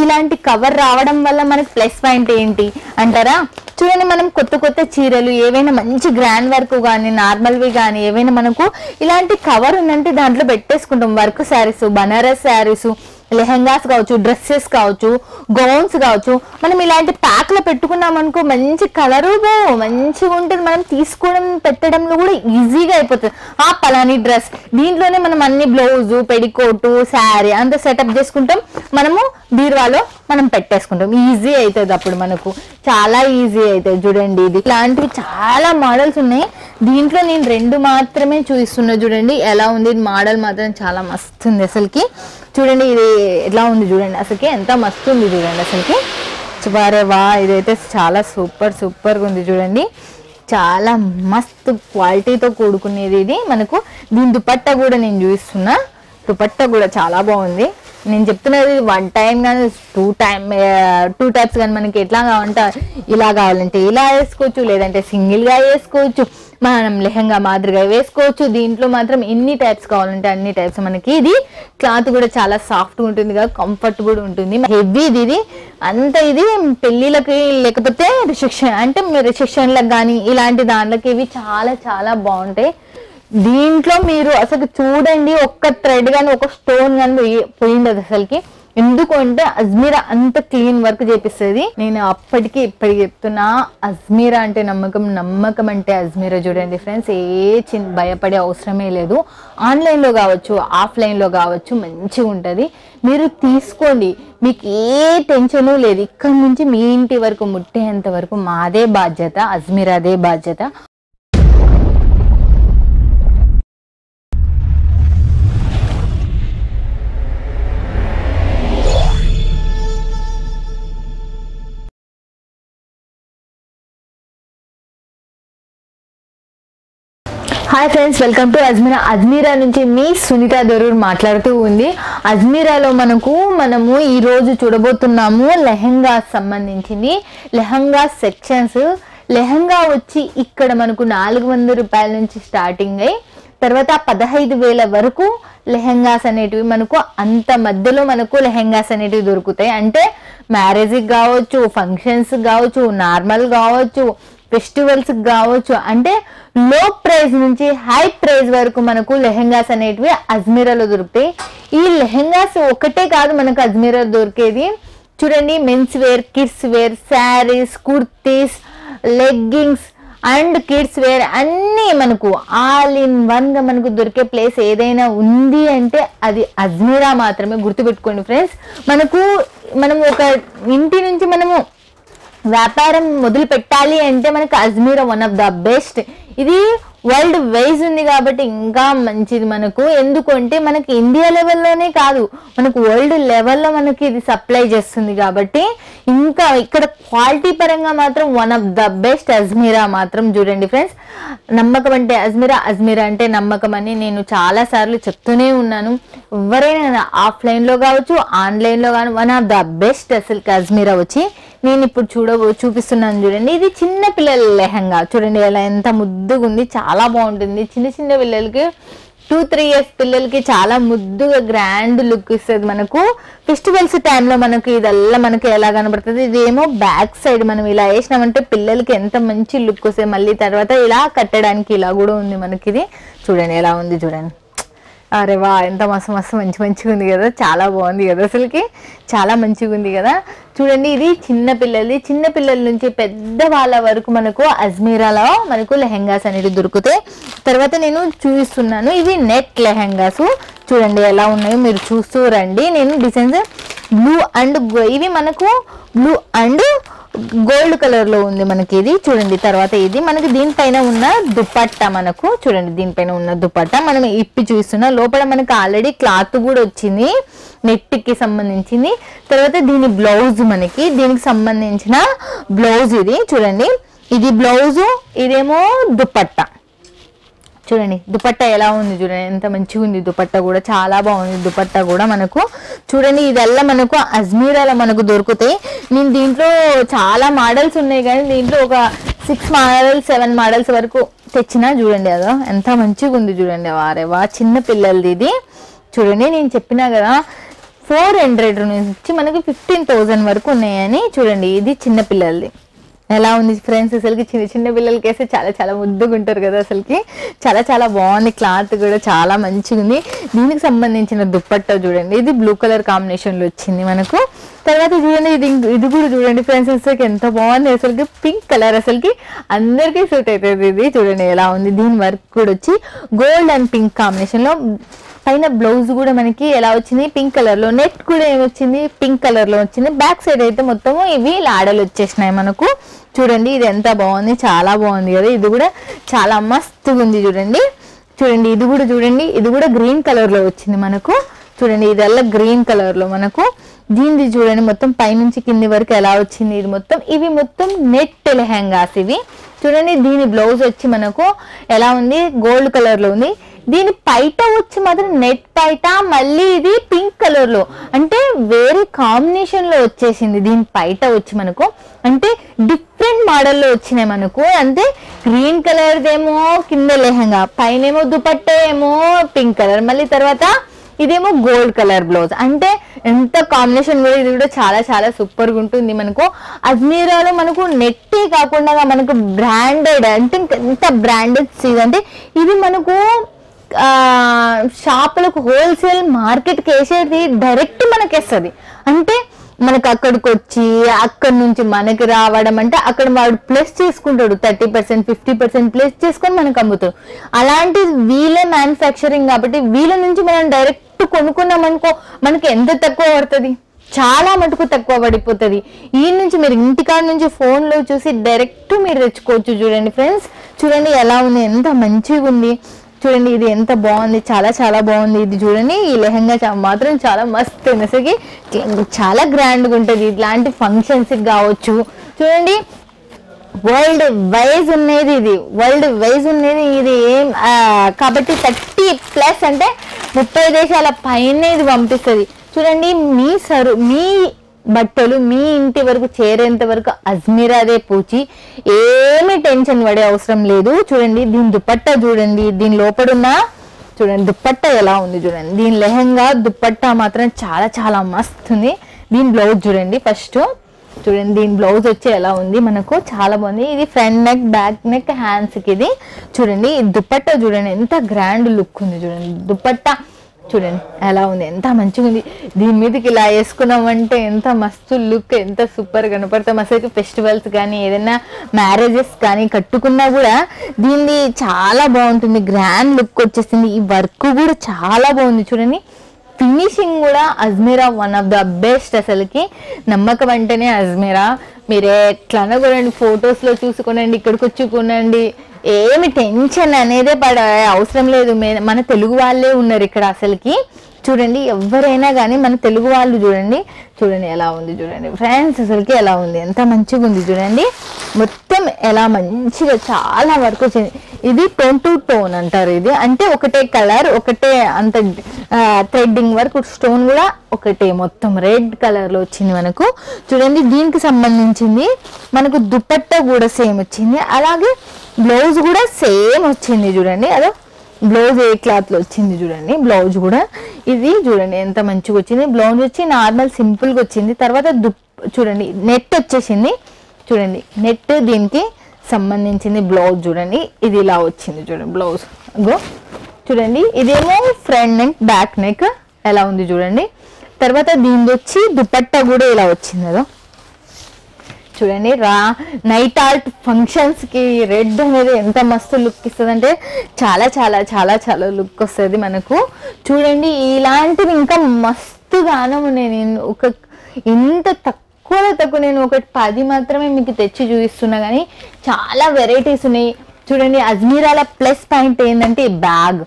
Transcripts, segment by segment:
ఇలాంటి కవర్ రావడం వల్ల మనకి ప్లస్ పాయింట్ ఏంటి అంటారా? చూడండి, మనం కొత్త కొత్త చీరలు ఏవైనా మంచి గ్రాండ్ వర్క్ కానీ నార్మల్వి కానీ ఏవైనా మనకు ఇలాంటి కవర్ ఉందంటే దాంట్లో పెట్టేసుకుంటాం. వర్క్ శారీస్, బనారస్ శారీస్, లెహంగాస్ కావచ్చు, డ్రెస్సెస్ కావచ్చు, గౌన్స్ కావచ్చు, మనం ఇలాంటి ప్యాక్ లో పెట్టుకున్నాం అనుకో మంచి కలరు మంచిగా ఉంటుంది. మనం తీసుకోవడం పెట్టడంలో కూడా ఈజీగా అయిపోతుంది. ఆ పలాని డ్రెస్ దీంట్లోనే మనం అన్ని బ్లౌజు, పెడికోటు, శారీ అంతా సెటప్ చేసుకుంటాం. మనము బీరువాలో మనం పెట్టేసుకుంటాం. ఈజీ అవుతుంది, అప్పుడు మనకు చాలా ఈజీ అవుతుంది. చూడండి, ఇది ఇలాంటివి చాలా మోడల్స్ ఉన్నాయి. దీంట్లో నేను 2 మాత్రమే చూపిస్తున్నా. చూడండి ఎలా ఉంది, మోడల్ మాత్రం చాలా మస్తు ఉంది అసలుకి. చూడండి ఇది ఎట్లా ఉంది, చూడండి అసలుకి ఎంత మస్తు ఉంది. చూడండి అసలుకి వారే వా, ఇదైతే చాలా సూపర్గా ఉంది. చూడండి చాలా మస్తు క్వాలిటీతో కూడుకునేది ఇది మనకు. దీని దుపట్టా కూడా నేను చూపిస్తున్నా. దుపట్టా కూడా చాలా బాగుంది. నేను చెప్తున్నది 1 టైం కానీ 2 టైప్స్ కానీ మనకి ఎట్లా కావాలంటే ఇలా కావాలంటే ఇలా వేసుకోవచ్చు, లేదంటే సింగిల్గా వేసుకోవచ్చు, మనం లెహంగా మాదిరిగా వేసుకోవచ్చు. దీంట్లో మాత్రం ఎన్ని టైప్స్ కావాలంటే అన్ని టైప్స్. మనకి ఇది క్లాత్ కూడా చాలా సాఫ్ట్గా ఉంటుంది కదా, కంఫర్ట్ కూడా ఉంటుంది. హెవీ ఇది అంత. ఇది పెళ్ళిళ్ళకి లేకపోతే రిసెప్షన్ అంటే రిసెప్షన్లకు కానీ ఇలాంటి దాంట్లోకి ఇవి చాలా బాగుంటాయి. దీంట్లో మీరు అసలు చూడండి, ఒక్క థ్రెడ్ కానీ ఒక స్టోన్ కానీ పోయిండదు అసలుకి. ఎందుకంటే అజ్మీరా అంత క్లీన్ వర్క్ చేపిస్తుంది. నేను అప్పటికి ఇప్పటికి చెప్తున్నా, అజ్మీరా అంటే నమ్మకం అంటే అజ్మీరా. చూడండి ఫ్రెండ్స్, భయపడే అవసరమే లేదు. ఆన్లైన్లో కావచ్చు, ఆఫ్లైన్లో కావచ్చు, మంచిగా ఉంటుంది. మీరు తీసుకోండి, మీకు ఏ టెన్షను లేదు. ఇక్కడ నుంచి మీ ఇంటి వరకు ముట్టేంత వరకు మాదే బాధ్యత, అజ్మీరాదే బాధ్యత. Hi friends, welcome to Ajmeera. Ajmeera నుంచి మీ సునీత దరూర్ మాట్లాడుతూ ఉంది. అజ్మీరాలో మనము ఈరోజు చూడబోతున్నాము లెహంగా సంబంధించింది. లెహంగా సెక్షన్స్. లెహంగా వచ్చి ఇక్కడ మనకు 400 రూపాయల నుంచి స్టార్టింగ్ అయ్యి తర్వాత 15,000 వరకు లెహంగాస్ అనేటివి మనకు అంత మధ్యలో మనకు లెహంగాస్ అనేటివి దొరుకుతాయి. అంటే మ్యారేజ్కి కావచ్చు, ఫంక్షన్స్ కావచ్చు, నార్మల్ కావచ్చు, ఫెస్టివల్స్ కావచ్చు. అంటే లో ప్రైస్ నుంచి హై ప్రైస్ వరకు మనకు లెహంగాస్ అనేటివి అజ్మీరాలో దొరుకుతాయి. ఈ లెహంగాస్ ఒకటే కాదు మనకు అజ్మీరాలో దొరికేది. చూడండి, men's wear, kids wear, saris, kurtis, leggings and kids wear అన్నీ మనకు ఆల్ ఇన్ వన్ గా మనకు దొరికే ప్లేస్ ఏదైనా ఉంది అంటే అది అజ్మీరా మాత్రమే. గుర్తుపెట్టుకోండి ఫ్రెండ్స్. మనం ఒక ఇంటి నుంచి మనము వ్యాపారం మొదలు పెట్టాలి అంటే మనకు Ajmeera one of the best. ఇది వరల్డ్ వైజ్ ఉంది కాబట్టి ఇంకా మంచిది మనకు. ఎందుకంటే మనకి ఇండియా లెవెల్లోనే కాదు, మనకు వరల్డ్ లెవెల్లో మనకి ఇది సప్లై చేస్తుంది కాబట్టి ఇంకా ఇక్కడ క్వాలిటీ పరంగా మాత్రం one of the best Ajmeera మాత్రం. చూడండి ఫ్రెండ్స్, నమ్మకం అంటే అజ్మీరా, అజ్మీరా అంటే నమ్మకం అని నేను చాలా సార్లు చెప్తూనే ఉన్నాను. ఎవరైనా ఆఫ్లైన్లో కావచ్చు, ఆన్లైన్లో కానీ వన్ ఆఫ్ ద బెస్ట్ అసలు అజ్మీరా వచ్చి. నేను ఇప్పుడు చూపిస్తున్నాను. చూడండి, ఇది చిన్న పిల్లల లెహంగా. చూడండి ఎలా ఎంత ముద్దుగా ఉంది, చాలా బాగుంటుంది. చిన్న పిల్లలకి 2-3 ఇయర్స్ పిల్లలకి చాలా ముద్దుగా గ్రాండ్ లుక్ ఇస్తుంది. మనకు ఫెస్టివల్స్ టైంలో మనకు ఇదల్లా మనకి ఎలా కనబడుతుంది. ఇదేమో బ్యాక్ సైడ్ మనం ఇలా వేసినామంటే పిల్లలకి ఎంత మంచి లుక్ వస్తుంది. మళ్ళీ తర్వాత ఇలా కట్టడానికి ఇలా కూడా ఉంది మనకి. ఇది చూడండి ఎలా ఉంది, చూడండి. అరే వా, ఎంత మస్తు మంచిగా ఉంది కదా, చాలా బాగుంది కదా, అసలుకి చాలా మంచిగా ఉంది కదా. చూడండి, ఇది చిన్న పిల్లల నుంచి పెద్ద వాళ్ళ వరకు మనకు అజ్మీరాలో మనకు లెహంగాస్ అనేవి దొరుకుతాయి. తర్వాత నేను చూపిస్తున్నాను, ఇవి నెట్ లెహంగాస్. చూడండి ఎలా ఉన్నాయో మీరు చూస్తూ రండి. నేను డిజైన్స్ బ్లూ అండ్ ఇవి మనకు బ్లూ అండ్ గోల్డ్ కలర్ లో ఉంది మనకి ఇది. చూడండి, తర్వాత ఇది మనకి దీనిపైన ఉన్న దుపట్టా. మనకు చూడండి, దీనిపైన ఉన్న దుపట్టా మనం ఇప్పి చూస్తున్నా. లోపల మనకు ఆల్రెడీ క్లాత్ కూడా వచ్చింది, నెట్ కి సంబంధించింది. తర్వాత దీని బ్లౌజ్ మనకి దీనికి సంబంధించిన బ్లౌజ్ ఇది. చూడండి, ఇది బ్లౌజు, ఇదేమో దుపట్టా. చూడండి దుపట్టా ఎలా ఉంది, చూడండి ఎంత మంచిగా ఉంది. దుపట్టా కూడా చాలా బాగుంది. దుపట్టా కూడా మనకు చూడండి, ఇదల్లా మనకు అజ్మీరాలో మనకు దొరుకుతాయి. నేను దీంట్లో చాలా మోడల్స్ ఉన్నాయి కానీ దీంట్లో ఒక 6 మోడల్స్ 7 మోడల్స్ వరకు తెచ్చిన. చూడండి అదో ఎంత మంచిగా ఉంది. చూడండి వారే వా, చిన్న పిల్లలది ఇది. చూడండి, నేను చెప్పినా కదా 400 నుంచి మనకి 15,000 వరకు ఉన్నాయని చూడండి. ఇది చిన్న పిల్లలది. ఎలా ఉంది ఫ్రెండ్స్, అసలుకి చిన్న చిన్న పిల్లలకి వేస్తే చాలా చాలా ముద్దుగా ఉంటారు కదా. అసలుకి చాలా చాలా బాగుంది, క్లాత్ కూడా చాలా మంచిగా ఉంది. దీనికి సంబంధించిన దుప్పట్టా చూడండి, ఇది బ్లూ కలర్ కాంబినేషన్లో వచ్చింది మనకు. తర్వాత చూడండి ఇది కూడా చూడండి ఫ్రెండ్స్, అసలుకి ఎంత బాగుంది. అసలుకి పింక్ కలర్, అసలుకి అందరికీ సూట్ అవుతుంది. ఇది చూడండి ఎలా ఉంది. దీని వర్క్ కూడా వచ్చి గోల్డ్ అండ్ పింక్ కాంబినేషన్లో, పైన బ్లౌజ్ కూడా మనకి ఎలా వచ్చింది పింక్ కలర్ లో, నెట్ కూడా ఏమొచ్చింది పింక్ కలర్ లో వచ్చింది. బ్యాక్ సైడ్ అయితే మొత్తము ఇవి లాడలు వచ్చేసినాయి మనకు. చూడండి ఇది ఎంత బాగుంది, చాలా బాగుంది కదా. ఇది కూడా చాలా మస్తుగా ఉంది చూడండి. చూడండి ఇది కూడా చూడండి, ఇది కూడా గ్రీన్ కలర్ లో వచ్చింది మనకు. చూడండి ఇదల్లా గ్రీన్ కలర్ లో మనకు. దీనిది చూడండి మొత్తం పైనుంచి కింది వరకు ఎలా వచ్చింది. ఇది మొత్తం ఇవి మొత్తం నెట్ లెహంగాస్ ఇవి. చూడండి దీని బ్లౌజ్ వచ్చి మనకు ఎలా ఉంది, గోల్డ్ కలర్ లో ఉంది. దీని పైట వచ్చి మాత్రం నెట్ పైట, మళ్ళీ ఇది పింక్ కలర్ లో, అంటే వేరే కాంబినేషన్ లో వచ్చేసింది. దీని పైట వచ్చి మనకు అంటే డిఫరెంట్ మోడల్లో వచ్చినాయి మనకు. అంటే గ్రీన్ కలర్ దేమో కింద లెహంగా, పైన ఏమో దుపట్టా ఏమో పింక్ కలర్, మళ్ళీ తర్వాత ఇదేమో గోల్డ్ కలర్ బ్లౌజ్. అంటే ఎంత కాంబినేషన్ కూడా, ఇది కూడా చాలా చాలా సూపర్ గా ఉంటుంది మనకు. అజ్మీరాలో మనకు నెట్టే కాకుండా మనకు బ్రాండెడ్, అంటే ఎంత బ్రాండెడ్ చీజ్ అంటే ఇది మనకు షాపులకు హోల్సేల్ మార్కెట్కి వేసేది డైరెక్ట్ మనకి వేస్తుంది. అంటే మనకు అక్కడికి వచ్చి అక్కడి నుంచి మనకి రావడం, అంటే అక్కడ వాడు ప్లస్ చేసుకుంటాడు 30%, 50% ప్లస్ చేసుకొని మనకు అమ్ముతాడు. అలాంటి వీళ్ళే మ్యానుఫ్యాక్చరింగ్ కాబట్టి వీళ్ళ నుంచి మనం డైరెక్ట్ కొనుక్కున్నాం అనుకో, మనకి ఎంత తక్కువ పడుతుంది, చాలా మటుకు తక్కువ పడిపోతుంది. ఈ నుంచి మీరు ఇంటికాడ నుంచి ఫోన్లో చూసి డైరెక్ట్ మీరు తెచ్చుకోవచ్చు. చూడండి ఫ్రెండ్స్, చూడండి ఎలా ఉంది, ఎంత మంచిగా ఉంది. చూడండి ఇది ఎంత బాగుంది, చాలా చాలా బాగుంది. ఇది చూడండి ఈ లెహంగా మాత్రం చాలా మస్తు ఉంది, అసలు చాలా గ్రాండ్గా ఉంటుంది. ఇట్లాంటి ఫంక్షన్స్కి కావచ్చు. చూడండి వరల్డ్ వైజ్ ఉన్నది, ఇది వరల్డ్ వైజ్ ఉన్నది. ఇది ఏం కాబట్టి 30+ అంటే 30 దేశాల పైన ఇది పంపిస్తుంది. చూడండి మీ బట్టలు మీ ఇంటి వరకు చేరేంత వరకు అజ్మీరాదే పూచి, ఏమి టెన్షన్ పడే అవసరం లేదు. చూడండి దీని దుపట్టా చూడండి, దీని లోపడున్న చూడండి దుపట్టా ఎలా ఉంది చూడండి. దీని లెహంగా దుపట్టా మాత్రం చాలా చాలా మస్తు ఉంది. దీని బ్లౌజ్ చూడండి ఫస్ట్, చూడండి దీని బ్లౌజ్ వచ్చి ఎలా ఉంది మనకు, చాలా బాగుంది. ఇది ఫ్రంట్ నెక్, బ్యాక్ నెక్, హ్యాండ్స్కి ఇది. చూడండి ఈ దుపట్టా చూడండి ఎంత గ్రాండ్ లుక్ ఉంది. చూడండి దుపట్టా చూడండి ఎలా ఉంది, ఎంత మంచిగా ఉంది. దీని మీదకి ఇలా వేసుకున్నామంటే ఎంత మస్తు లుక్, ఎంత సూపర్ కనపడతాం. అసలు ఫెస్టివల్స్ కానీ ఏదైనా మ్యారేజెస్ కానీ కట్టుకున్నా కూడా దీన్ని చాలా బాగుంటుంది, గ్రాండ్ లుక్ వచ్చేసింది. ఈ వర్క్ కూడా చాలా బాగుంది. చూడండి ఫినిషింగ్ కూడా Ajmeera one of the best. అసలుకి నమ్మకం అంటేనే అజ్మీరా. మీరు ఎట్లన్నా కొనండి, ఫొటోస్లో చూసుకునండి, ఇక్కడికి వచ్చి కొనండి, ఏమి టెన్షన్ అనేదే పడే అవసరం లేదు. మన తెలుగు వాళ్ళే ఉన్నారు ఇక్కడ అసలుకి. చూడండి ఎవరైనా కానీ మన తెలుగు వాళ్ళు చూడండి, చూడండి ఎలా ఉంది చూడండి ఫ్రెండ్స్, అసలుకి ఎలా ఉంది, ఎంత మంచిగా ఉంది చూడండి. మొత్తం ఎలా మంచిగా చాలా వరకు వచ్చింది. ఇది టోన్ టు టోన్ అంటారు. ఇది అంటే ఒకటే కలర్, ఒకటే అంత థ్రెడ్డింగ్ వర్క్, స్టోన్ కూడా ఒకటే మొత్తం రెడ్ కలర్ లో వచ్చింది మనకు. చూడండి దీనికి సంబంధించింది మనకు దుపట్టా కూడా సేమ్ వచ్చింది, అలాగే బ్లౌజ్ కూడా సేమ్ వచ్చింది. చూడండి అదో బ్లౌజ్ ఏ క్లాత్ లో వచ్చింది చూడండి, బ్లౌజ్ కూడా ఇది చూడండి ఎంత మంచిగా వచ్చింది. బ్లౌజ్ వచ్చి నార్మల్ సింపుల్ గా వచ్చింది. తర్వాత చూడండి నెట్ వచ్చేసింది. చూడండి నెట్ దీనికి సంబంధించింది బ్లౌజ్ చూడండి, ఇది ఇలా వచ్చింది చూడండి బ్లౌజ్. చూడండి ఇదేమో ఫ్రంట్ నెక్, బ్యాక్ నెక్ ఎలా ఉంది చూడండి. తర్వాత దీని వచ్చి దుపట్టా కూడా ఇలా వచ్చింది అదో చూడండి. నైట్ ఆర్ట్ ఫంక్షన్స్ కి రెడ్ అనేది ఎంత మస్తు లుక్ ఇస్తుంది అంటే చాలా చాలా చాలా చాలా లుక్ వస్తుంది మనకు. చూడండి ఇలాంటివి ఇంకా మస్తుగానే ఉన్నాయి. నేను ఇంత తక్కువ నేను ఒకటి 10 మాత్రమే మీకు తెచ్చి చూపిస్తున్నా, కానీ చాలా వెరైటీస్ ఉన్నాయి. చూడండి అజ్మీరాల ప్లస్ పాయింట్ ఏంటంటే బ్యాగ్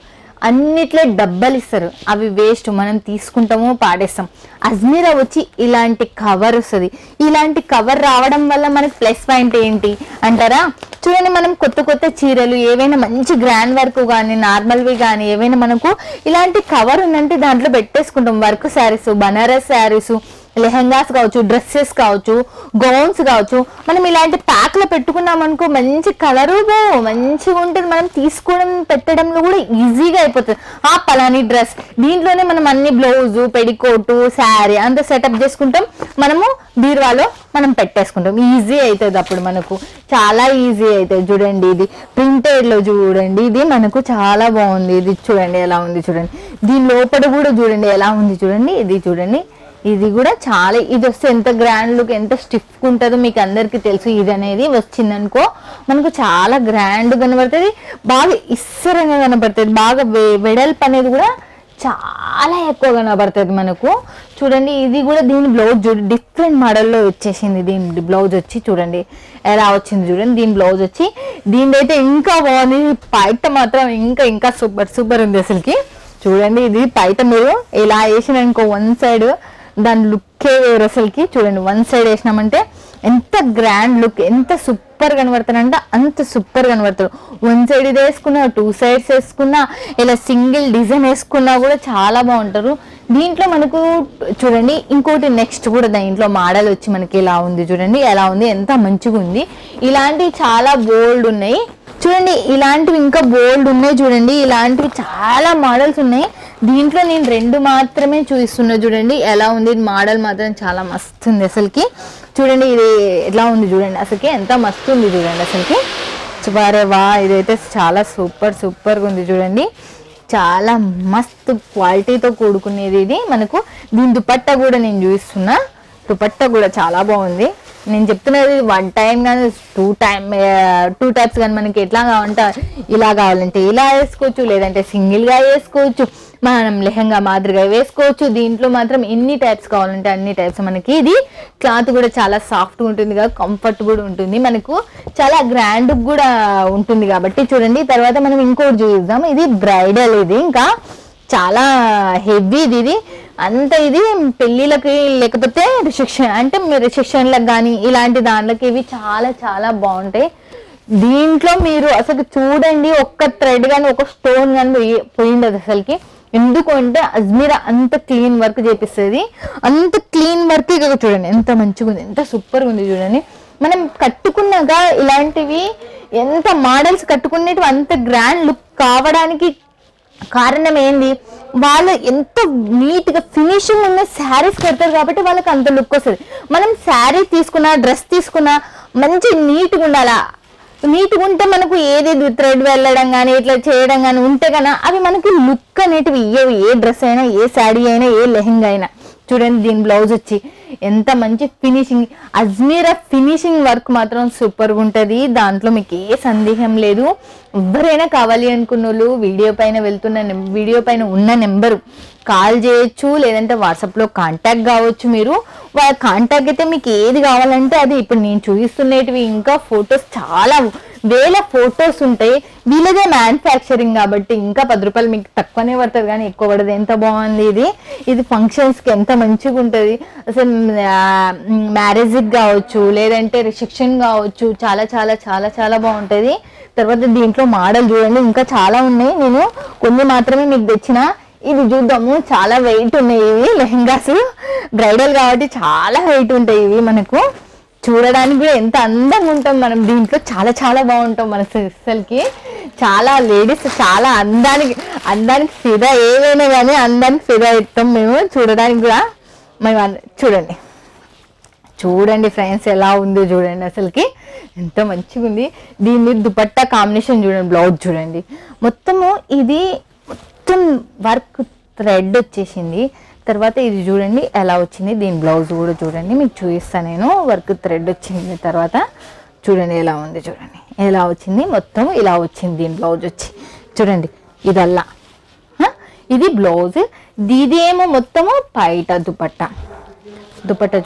అన్నిట్లో డబ్బాలు ఇస్తారు, అవి వేస్ట్, మనం తీసుకుంటాము పాడేస్తాం. అజ్మీరా వచ్చి ఇలాంటి కవర్ వస్తుంది. ఇలాంటి కవర్ రావడం వల్ల మనకి ప్లస్ పాయింట్ ఏంటి అంటారా? చూడండి మనం కొత్త కొత్త చీరలు ఏవైనా మంచి గ్రాండ్ వర్క్ కానీ నార్మల్వి కానీ ఏవైనా మనకు ఇలాంటి కవర్ ఉందంటే దాంట్లో పెట్టేసుకుంటాం. వర్క్ శారీస్, బనారస్ శారీస్ లెహంగాస్ కావచ్చు, డ్రెస్సెస్ కావచ్చు, గౌన్స్ కావచ్చు, మనం ఇలాంటి ప్యాక్లో పెట్టుకున్నాం అనుకో మంచి కలరు మంచిగా ఉంటుంది. మనం తీసుకోవడం పెట్టడంలో కూడా ఈజీగా అయిపోతుంది. ఆ పలాని డ్రెస్ దీంట్లోనే మనం అన్ని బ్లౌజు, పెడికోటు, శారీ అంతా సెటప్ చేసుకుంటాం. మనము బీరువాలో మనం పెట్టేసుకుంటాం. ఈజీ అవుతుంది అప్పుడు మనకు, చాలా ఈజీ అవుతుంది. చూడండి ఇది ప్రింటెడ్లో చూడండి, ఇది మనకు చాలా బాగుంది. ఇది చూడండి ఎలా ఉంది చూడండి. దీని లోపల కూడా చూడండి ఎలా ఉంది చూడండి. ఇది చూడండి, ఇది కూడా చాలా, ఇది వస్తే ఎంత గ్రాండ్ లుక్, ఎంత స్టిఫ్ ఉంటుందో మీకు అందరికీ తెలుసు. ఇది అనేది వచ్చిందనుకో మనకు చాలా గ్రాండ్ కనబడుతుంది, బాగా ఇස්සరంగా కనబడుతుంది, బాగా వెడల్పు అనేది కూడా చాలా ఎక్కువ కనబడుతుంది మనకు. చూడండి ఇది కూడా దీని బ్లౌజ్ చూడండి డిఫరెంట్ మోడల్లో వచ్చేసింది. దీని బ్లౌజ్ వచ్చి చూడండి ఎలా వచ్చింది చూడండి. దీని బ్లౌజ్ వచ్చి దీని అయితే ఇంకా బాగుంది. పైట మాత్రం ఇంకా ఇంకా సూపర్ ఉంది అసలుకి. చూడండి ఇది పైట మీరు ఇలా వేసినానుకో వన్ సైడ్ దాని లుక్కే వేరు అసలుకి. చూడండి వన్ సైడ్ వేసినామంటే ఎంత గ్రాండ్ లుక్, ఎంత సూపర్ కనబడతానంటే అంత సూపర్ కనబడతారు. వన్ సైడ్ ఇది వేసుకున్నా, టూ సైడ్స్ వేసుకున్నా, ఇలా సింగిల్ డిజైన్ వేసుకున్నా కూడా చాలా బాగుంటారు. దీంట్లో మనకు చూడండి ఇంకోటి నెక్స్ట్ కూడా దీంట్లో మోడల్ వచ్చి మనకి ఇలా ఉంది చూడండి, ఎలా ఉంది, ఎంత మంచిగా ఉంది. ఇలాంటివి చాలా బోల్డ్ ఉన్నాయి చూడండి, ఇలాంటివి ఇంకా బోల్డ్ ఉన్నాయి చూడండి. ఇలాంటివి చాలా మోడల్స్ ఉన్నాయి. దీంట్లో నేను 2 మాత్రమే చూపిస్తున్నా చూడండి ఎలా ఉంది. మోడల్ మాత్రం చాలా మస్తు ఉంది అసలుకి. చూడండి ఇది ఎలా ఉంది చూడండి, అసలుకి ఎంత మస్తు ఉంది చూడండి అసలుకి. వారే వా, ఇదైతే చాలా సూపర్గా ఉంది చూడండి. చాలా మస్తు క్వాలిటీతో కూడుకునేది ఇది మనకు. దీని దుపట్టా కూడా నేను చూపిస్తున్నా, దుపట్టా కూడా చాలా బాగుంది. నేను చెప్తున్నది 1 టైం కానీ 2 టైప్స్ కానీ మనకి ఎట్లా కావాలంటే ఇలా కావాలంటే ఇలా వేసుకోవచ్చు, లేదంటే సింగిల్గా వేసుకోవచ్చు, మనం లెహంగా మాదిరిగా వేసుకోవచ్చు. దీంట్లో మాత్రం ఎన్ని టైప్స్ కావాలంటే అన్ని టైప్స్ మనకి. ఇది క్లాత్ కూడా చాలా సాఫ్ట్గా ఉంటుంది కదా, కంఫర్ట్ కూడా ఉంటుంది మనకు, చాలా గ్రాండ్ కూడా ఉంటుంది కాబట్టి. చూడండి తర్వాత మనం ఇంకోటి చూద్దాం. ఇది బ్రైడల్, ఇది ఇంకా చాలా హెవీది. ఇది అంత ఇది పెళ్ళిళ్ళకి లేకపోతే రిసెప్షన్లకు కానీ ఇలాంటి దాంట్లోకి ఇవి చాలా బాగుంటాయి. దీంట్లో మీరు అసలు చూడండి ఒక్క థ్రెడ్ కానీ ఒక స్టోన్ కానీ పోయిండదు అసలుకి. ఎందుకంటే అజ్మీరా అంత క్లీన్ వర్క్ చేపిస్తుంది, అంత క్లీన్ వర్క్. ఇక చూడండి ఎంత మంచిగా ఉంది, ఎంత సూపర్గా ఉంది చూడండి. మనం కట్టుకున్నాక ఇలాంటివి ఎంత మోడల్స్ కట్టుకునేటివి అంత గ్రాండ్ లుక్ కావడానికి కారణం ఏంది, వాళ్ళు ఎంత నీట్గా ఫినిషింగ్ ఉన్న శారీస్ కడతారు కాబట్టి వాళ్ళకి అంత లుక్ వస్తుంది. మనం శారీ తీసుకున్నా, డ్రెస్ తీసుకున్నా మంచి నీట్గా ఉండాలా. నీట్గా ఉంటే మనకు ఏది థ్రెడ్ వెళ్ళడం కానీ ఇట్లా చేయడం కానీ ఉంటే కన్నా అవి మనకి లుక్ అనేటివి ఇయ్యవు. ఏ డ్రెస్ అయినా, ఏ శారీ అయినా, ఏ లెహంగా అయినా. చూడండి దీని బ్లౌజ్ వచ్చి ఎంత మంచి ఫినిషింగ్, అజ్మీరా ఫినిషింగ్ వర్క్ మాత్రం సూపర్గా ఉంటుంది. దాంట్లో మీకు ఏ సందేహం లేదు. ఎవరైనా కావాలి అనుకున్న వాళ్ళు వీడియో పైన ఉన్న నెంబరు కాల్ చేయొచ్చు, లేదంటే వాట్సాప్లో కాంటాక్ట్ కావచ్చు. మీరు వాళ్ళ కాంటాక్ట్ అయితే మీకు ఏది కావాలంటే అది. ఇప్పుడు నేను చూపిస్తున్నవి ఇంకా ఫొటోస్ చాలా వేల ఫొటోస్ ఉంటాయి. వీళ్ళదే మ్యానుఫ్యాక్చరింగ్ కాబట్టి ఇంకా 10 రూపాయలు మీకు తక్కువనే పడుతుంది కానీ ఎక్కువ పడదు. ఎంత బాగుంది ఇది ఫంక్షన్స్కి ఎంత మంచిగా ఉంటుంది అసలు. మ్యారేజ్కి కావచ్చు, లేదంటే రిసెప్షన్ కావచ్చు, చాలా బాగుంటుంది. తర్వాత దీంట్లో మోడల్ చూడండి ఇంకా చాలా ఉన్నాయి. నేను కొన్ని మాత్రమే మీకు తెచ్చిన. ఇది చూద్దాము, చాలా వెయిట్ ఉన్నాయి ఇవి లెహంగాస్. బ్రైడల్ కాబట్టి చాలా వెయిట్ ఉంటాయి ఇవి. మనకు చూడడానికి కూడా ఎంత అందంగా ఉంటాం మనం దీంట్లో, చాలా బాగుంటాం మన సిస్టర్కి. చాలా లేడీస్ చాలా అందానికి ఫిదా, ఏదైనా కానీ అందానికి ఫిదా ఇస్తాం మేము. చూడడానికి కూడా మేము చూడండి ఫ్రెండ్స్ ఎలా ఉందో చూడండి అసలుకి, ఎంత మంచిగా ఉంది. దీని దుపట్టా కాంబినేషన్ చూడండి, బ్లౌజ్ చూడండి మొత్తము ఇది మొత్తం వర్క్ థ్రెడ్ వచ్చేసింది. తర్వాత ఇది చూడండి ఎలా వచ్చింది. దీని బ్లౌజ్ కూడా చూడండి, మీకు చూపిస్తాను నేను. వర్క్ థ్రెడ్ వచ్చింది. తర్వాత చూడండి ఎలా ఉంది, చూడండి ఎలా వచ్చింది. మొత్తం ఇలా వచ్చింది దీని బ్లౌజ్ వచ్చి. చూడండి ఇదల్లా ఇది బ్లౌజ్, ఇదేమో మొత్తము పైట దుపట్టా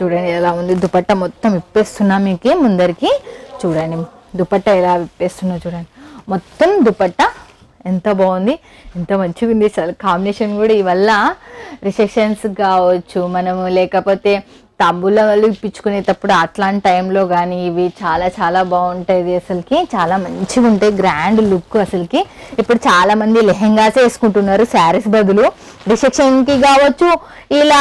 చూడండి ఎలా ఉంది. దుపట్టా మొత్తం ఇప్పేస్తున్నా మీకు ముందరికి. చూడండి దుపట్టా ఎలా విప్పేస్తున్నా చూడండి. మొత్తం దుపట్టా ఎంత బాగుంది, ఎంత మంచిగా ఉంది. అసలు కాంబినేషన్ కూడా ఇవల్ల రిసెప్షన్స్ కావచ్చు, మనము లేకపోతే తాంబూలాలు ఇప్పించుకునేటప్పుడు అట్లాంటి టైంలో కానీ ఇవి చాలా చాలా బాగుంటాయి. అసలుకి చాలా మంచిగా ఉంటాయి, గ్రాండ్ లుక్. అసలుకి ఇప్పుడు చాలా మంది లెహెంగాసే వేసుకుంటున్నారు శారీస్ బదులు. రిసెప్షన్కి కావచ్చు, ఇలా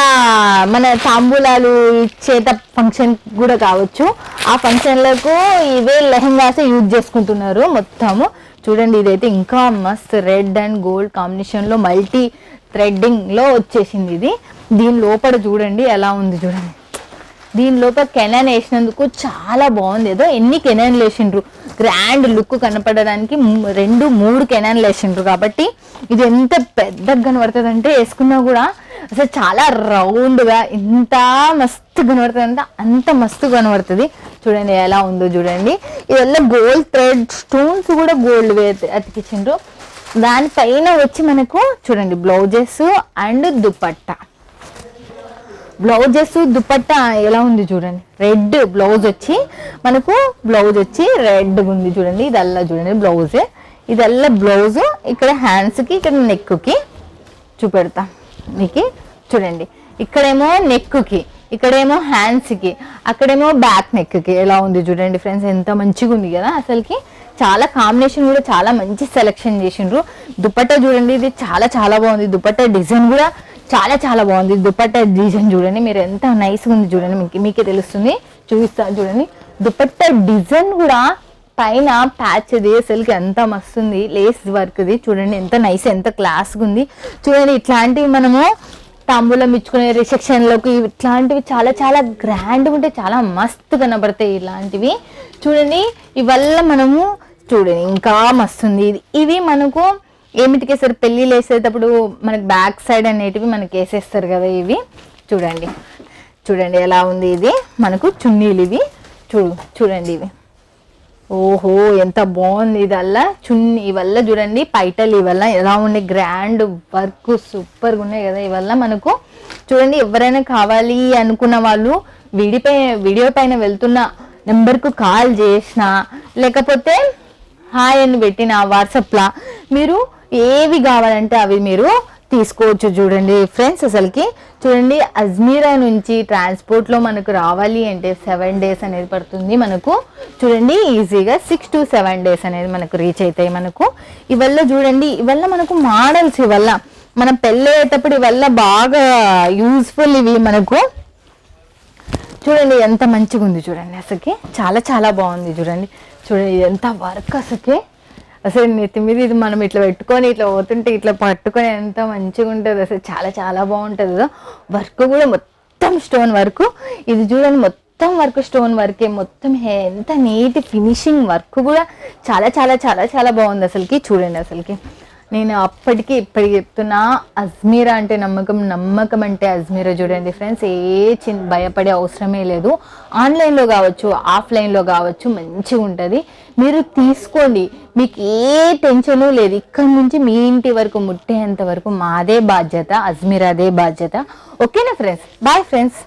మన తాంబూలాలు ఇచ్చేట ఫంక్షన్ కూడా కావచ్చు, ఆ ఫంక్షన్లకు ఇవే లెహెంగాసే యూజ్ చేసుకుంటున్నారు మొత్తము. చూడండి ఇదైతే ఇంకా మస్త్ రెడ్ అండ్ గోల్డ్ కాంబినేషన్లో మల్టీ థ్రెడ్డింగ్లో వచ్చేసింది ఇది. దీని లోపల చూడండి ఎలా ఉంది చూడండి. దీని లోపల కెనాన్ వేసినందుకు చాలా బాగుంది. ఏదో ఎన్ని కెనాన్లు వేసిండ్రు, గ్రాండ్ లుక్ కనపడడానికి 2-3 కెనాన్లు వేసిండ్రు కాబట్టి ఇది ఎంత పెద్దగా కనబడుతుంది అంటే వేసుకున్నా కూడా అసలు చాలా రౌండ్గా ఎంత మస్తు కనబడుతుంది అంటే అంత మస్తు కనబడుతుంది. చూడండి ఎలా ఉందో చూడండి. ఇవల్ల గోల్డ్ థ్రెడ్ స్టోన్స్ కూడా గోల్డ్ అతికించిండ్రు. దానిపైన వచ్చి మనకు చూడండి blouses and dupatta. Blouses dupatta ఎలా ఉంది చూడండి. రెడ్ బ్లౌజ్ వచ్చి మనకు బ్లౌజ్ వచ్చి రెడ్ ఉంది చూడండి. ఇదల్లా చూడండి బ్లౌజే, ఇదల్లా బ్లౌజ్. ఇక్కడ హ్యాండ్స్కి, ఇక్కడ నెక్కి చూపెడతా మీకు. చూడండి ఇక్కడేమో నెక్కి, ఇక్కడేమో హ్యాండ్స్కి, అక్కడేమో బ్యాక్ నెక్కి ఎలా ఉంది చూడండి ఫ్రెండ్స్. ఎంత మంచిగా ఉంది కదా అసలుకి. చాలా కాంబినేషన్ కూడా చాలా మంచి సెలెక్షన్ చేసిండ్రు. దుపట్టా చూడండి, ఇది చాలా చాలా బాగుంది. దుపట్టా డిజైన్ కూడా చాలా చాలా బాగుంది. దుపట్టా డిజైన్ చూడండి మీరు, ఎంత నైస్గా ఉంది చూడండి. మీకే తెలుస్తుంది, చూపిస్తాను చూడండి. దుపట్టా డిజైన్ కూడా పైన ప్యాచ్ది అసలుకి ఎంత మస్తుంది. లేస్ వర్క్ది చూడండి ఎంత నైస్, ఎంత క్లాస్గా ఉంది చూడండి. ఇట్లాంటివి మనము తాంబూలం ఇచ్చుకునే రిసెప్షన్లోకి ఇట్లాంటివి చాలా చాలా గ్రాండ్గా ఉంటాయి, చాలా మస్తు కనబడతాయి ఇలాంటివి. చూడండి ఇవల్ల మనము చూడండి ఇంకా మస్తుంది. ఇవి మనకు ఏమిటికి వేస్తారు, పెళ్ళిళ్ళు వేసేటప్పుడు మనకి బ్యాక్ సైడ్ అనేటివి మనకి వేసేస్తారు కదా ఇవి. చూడండి చూడండి ఎలా ఉంది. ఇది మనకు చున్నీలు ఇవి చూడండి ఇవి. ఓహో ఎంత బాగుంది. ఇదల్లా చున్నీ ఇవల్ల చూడండి పైటలు ఇవల్ల ఎలా ఉండే గ్రాండ్ వర్క్ సూపర్గా ఉన్నాయి కదా ఇవల్ల మనకు. చూడండి ఎవరైనా కావాలి అనుకున్న వాళ్ళు వీడియో పైన వెళ్తున్న నెంబర్కు కాల్ చేసినా లేకపోతే హాయ్ అని పెట్టిన వాట్సాప్లో మీరు ఏవి కావాలంటే అవి మీరు తీసుకోవచ్చు. చూడండి ఫ్రెండ్స్ అసలుకి చూడండి అజ్మీరా నుంచి ట్రాన్స్పోర్ట్లో మనకు రావాలి అంటే 7 days అనేది పడుతుంది మనకు. చూడండి ఈజీగా 6 to 7 days అనేది మనకు రీచ్ అవుతాయి మనకు. ఇవల్ల చూడండి ఇవల్ల మనకు మోడల్స్, ఇవల్ల మనం పెళ్ళి అయ్యేటప్పుడు ఇవల్ల బాగా యూస్ఫుల్ ఇవి మనకు. చూడండి ఎంత మంచిగా ఉంది చూడండి అసలుకి, చాలా చాలా బాగుంది చూడండి. చూడండి ఎంత వర్క్ అసలు నెత్తి మీద ఇది మనం ఇట్లా పెట్టుకొని ఇట్లా పోతుంటే ఇట్లా పట్టుకొని ఎంత మంచిగా ఉంటుంది అసలు, చాలా చాలా బాగుంటుంది కదా. వర్క్ కూడా మొత్తం స్టోన్ వర్క్. ఇది చూడండి మొత్తం వర్క్ స్టోన్ వర్కే మొత్తం. ఎంత నీట్ ఫినిషింగ్ వర్క్ కూడా చాలా చాలా చాలా చాలా బాగుంది అసలుకి. చూడండి అసలుకి నేను అప్పటికి ఇప్పటికి చెప్తున్నా, అజ్మీరా అంటే నమ్మకం అంటే అజ్మీరా. చూడండి ఫ్రెండ్స్ భయపడే అవసరమే లేదు. ఆన్లైన్లో కావచ్చు ఆఫ్లైన్లో కావచ్చు మంచిగా ఉంటుంది. మీరు తీసుకోండి, మీకు ఏ టెన్షను లేదు. ఇక్కడ నుంచి మీ ఇంటి వరకు ముట్టేంత వరకు మాదే బాధ్యత, అజ్మీరాదే బాధ్యత. ఓకేనా ఫ్రెండ్స్, బాయ్ ఫ్రెండ్స్.